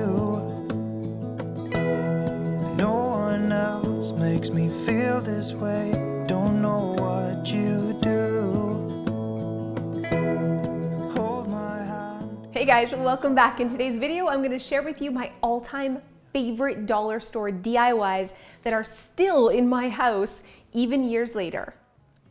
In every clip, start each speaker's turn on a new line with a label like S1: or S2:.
S1: you. No one else makes me feel this way. Don't know what you do. Hold my hand.
S2: Hey guys, welcome back. In today's video, I'm going to share with you my all-time favorite dollar store DIYs that are still in my house even years later.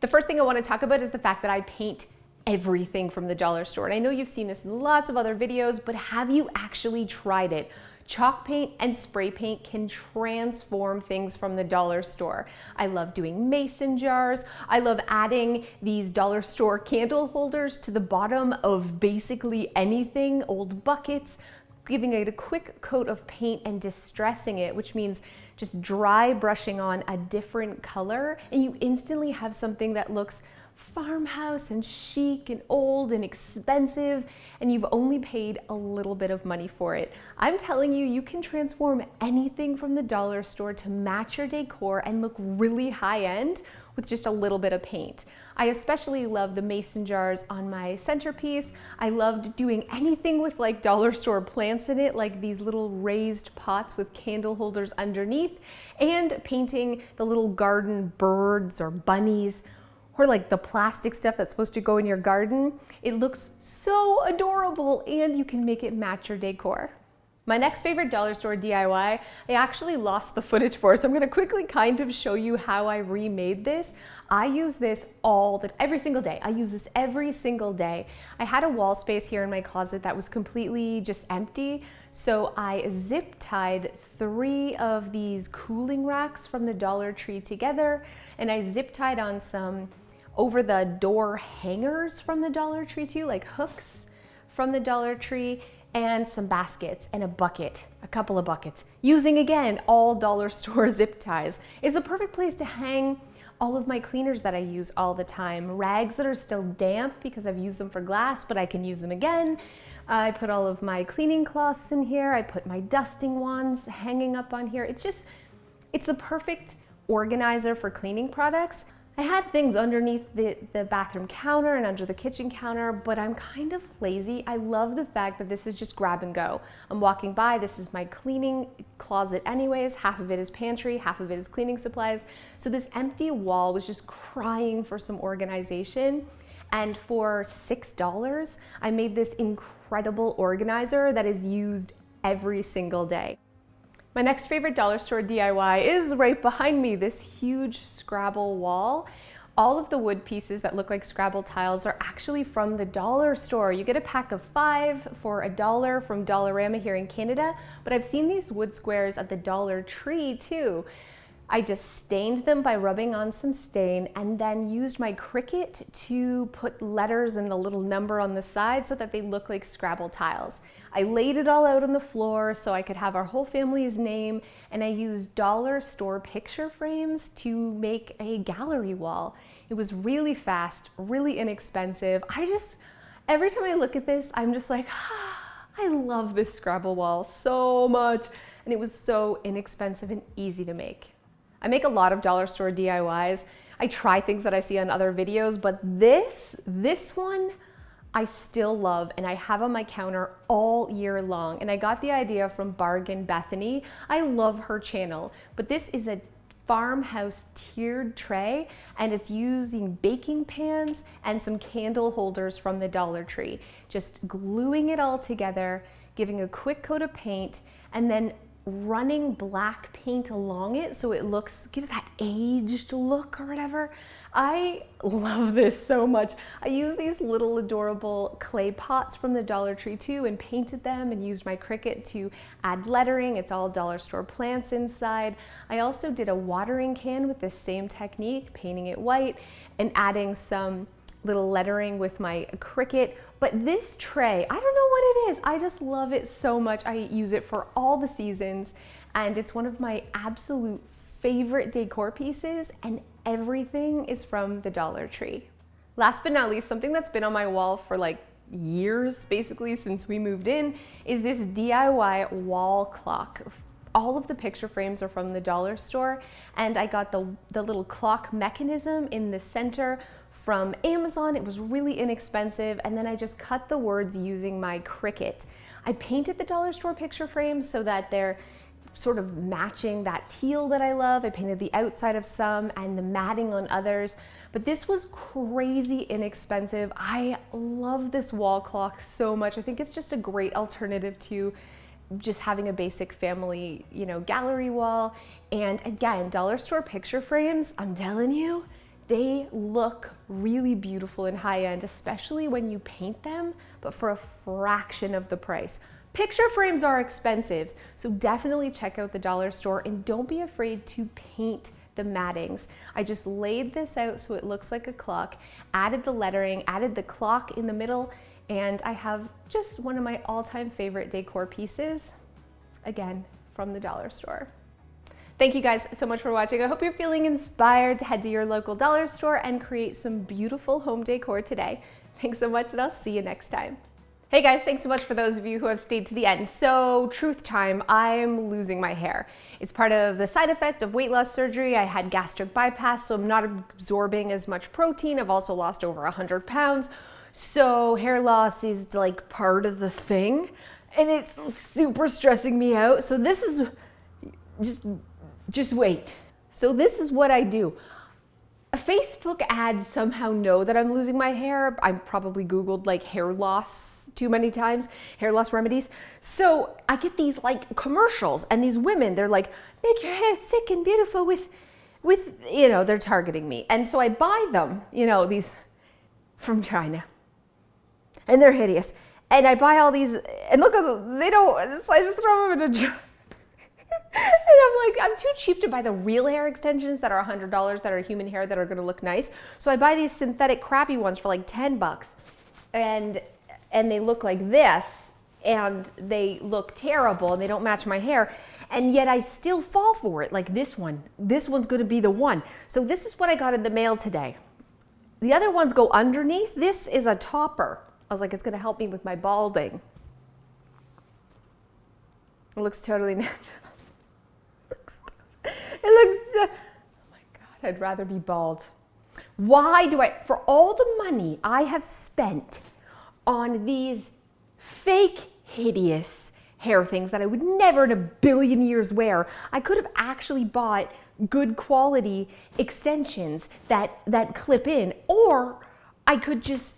S2: The first thing I want to talk about is the fact that I paint everything from the dollar store. And I know you've seen this in lots of other videos, but have you actually tried it? Chalk paint and spray paint can transform things from the dollar store. I love doing mason jars. I love adding these dollar store candle holders to the bottom of basically anything, old buckets, giving it a quick coat of paint and distressing it, which means just dry brushing on a different color, and you instantly have something that looks farmhouse and chic and old and expensive, and you've only paid a little bit of money for it. I'm telling you, you can transform anything from the dollar store to match your decor and look really high-end with just a little bit of paint. I especially love the mason jars on my centerpiece. I loved doing anything with like dollar store plants in it, like these little raised pots with candle holders underneath, and painting the little garden birds or bunnies, or like the plastic stuff that's supposed to go in your garden. It looks so adorable, and you can make it match your decor. My next favorite dollar store DIY, I actually lost the footage for, so I'm gonna quickly kind of show you how I remade this. I use this every single day. I use this every single day. I had a wall space here in my closet that was completely just empty, so I zip tied 3 of these cooling racks from the Dollar Tree together, and I zip tied on some over the door hangers from the Dollar Tree too, like hooks from the Dollar Tree, and some baskets and a couple of buckets. Using again, all dollar store zip ties. It's a perfect place to hang all of my cleaners that I use all the time. Rags that are still damp because I've used them for glass, but I can use them again. I put all of my cleaning cloths in here. I put my dusting wands hanging up on here. It's the perfect organizer for cleaning products. I had things underneath the bathroom counter and under the kitchen counter, but I'm kind of lazy. I love the fact that this is just grab and go. I'm walking by, this is my cleaning closet anyways, half of it is pantry, half of it is cleaning supplies. So this empty wall was just crying for some organization. And for $6, I made this incredible organizer that is used every single day. My next favorite dollar store DIY is right behind me, this huge Scrabble wall. All of the wood pieces that look like Scrabble tiles are actually from the dollar store. You get a pack of 5 for $1 from Dollarama here in Canada, but I've seen these wood squares at the Dollar Tree too. I just stained them by rubbing on some stain and then used my Cricut to put letters and the little number on the side so that they look like Scrabble tiles. I laid it all out on the floor so I could have our whole family's name, and I used dollar store picture frames to make a gallery wall. It was really fast, really inexpensive. Every time I look at this, I'm just like, I love this Scrabble wall so much, and it was so inexpensive and easy to make. I make a lot of dollar store DIYs. I try things that I see on other videos, but this one I still love, and I have on my counter all year long. And I got the idea from Bargain Bethany. I love her channel, but this is a Farmhouse tiered tray, and it's using baking pans and some candle holders from the Dollar Tree. Just gluing it all together, giving a quick coat of paint, and then running black paint along it so it gives that aged look or whatever. I love this so much. I use these little adorable clay pots from the Dollar Tree too and painted them and used my Cricut to add lettering. It's all dollar store plants inside. I also did a watering can with this same technique, painting it white and adding some little lettering with my Cricut. But this tray, I don't know what it is. I just love it so much. I use it for all the seasons, and it's one of my absolute favorite decor pieces, and everything is from the Dollar Tree. Last but not least, something that's been on my wall for like years, basically since we moved in, is this DIY wall clock. All of the picture frames are from the dollar store, and I got the little clock mechanism in the center from Amazon. It was really inexpensive, and then I just cut the words using my Cricut. I painted the dollar store picture frames so that they're sort of matching that teal that I love. I painted the outside of some and the matting on others, but this was crazy inexpensive. I love this wall clock so much. I think it's just a great alternative to just having a basic family, gallery wall. And again, dollar store picture frames, I'm telling you, they look really beautiful and high end, especially when you paint them, but for a fraction of the price. Picture frames are expensive, so definitely check out the dollar store and don't be afraid to paint the mattings. I just laid this out so it looks like a clock, added the lettering, added the clock in the middle, and I have just one of my all-time favorite decor pieces, again, from the dollar store. Thank you guys so much for watching. I hope you're feeling inspired to head to your local dollar store and create some beautiful home decor today. Thanks so much, and I'll see you next time. Hey guys, thanks so much for those of you who have stayed to the end. So, truth time, I'm losing my hair. It's part of the side effect of weight loss surgery. I had gastric bypass, so I'm not absorbing as much protein. I've also lost over 100 pounds. So hair loss is like part of the thing, and it's super stressing me out. So this is, just wait. So this is what I do. Facebook ads somehow know that I'm losing my hair. I probably Googled like hair loss too many times, hair loss remedies. So I get these like commercials, and these women, they're like, make your hair thick and beautiful with, they're targeting me. And so I buy them, these from China, and they're hideous. And I buy all these, and look at them, so I just throw them in a jar. And I'm like, I'm too cheap to buy the real hair extensions that are $100 that are human hair that are gonna look nice. So I buy these synthetic crappy ones for like 10 bucks. And they look like this, and they look terrible, and they don't match my hair. And yet I still fall for it, like this one. This one's gonna be the one. So this is what I got in the mail today. The other ones go underneath. This is a topper. I was like, it's gonna help me with my balding. It looks totally natural. Oh my God, I'd rather be bald. Why do for all the money I have spent on these fake, hideous hair things that I would never in a billion years wear, I could have actually bought good quality extensions that clip in, or I could just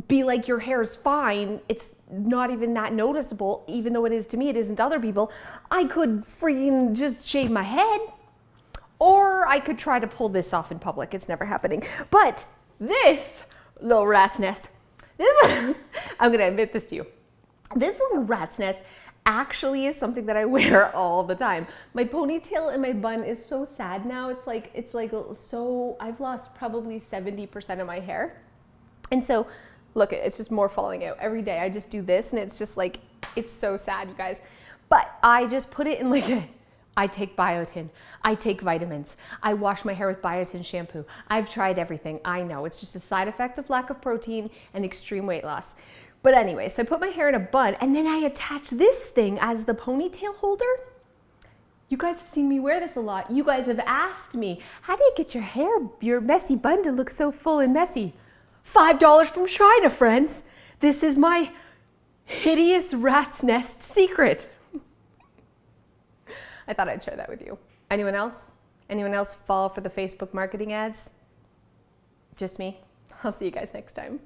S2: be like, your hair's fine, it's not even that noticeable, even though it is to me, it isn't to other people. I could freaking just shave my head, or I could try to pull this off in public. It's never happening. But this little rat's nest, I'm gonna admit this to you. This little rat's nest actually is something that I wear all the time. My ponytail and my bun is so sad now. It's like so, I've lost probably 70% of my hair. And so, look, it's just more falling out every day. I just do this, and it's just like, it's so sad, you guys. But I just put it in I take biotin, I take vitamins, I wash my hair with biotin shampoo. I've tried everything. I know it's just a side effect of lack of protein and extreme weight loss. But anyway, so I put my hair in a bun, and then I attach this thing as the ponytail holder. You guys have seen me wear this a lot. You guys have asked me, how do you get your messy bun to look so full and messy? $5 from China, friends. This is my hideous rat's nest secret. I thought I'd share that with you. Anyone else? Anyone else fall for the Facebook marketing ads? Just me? I'll see you guys next time.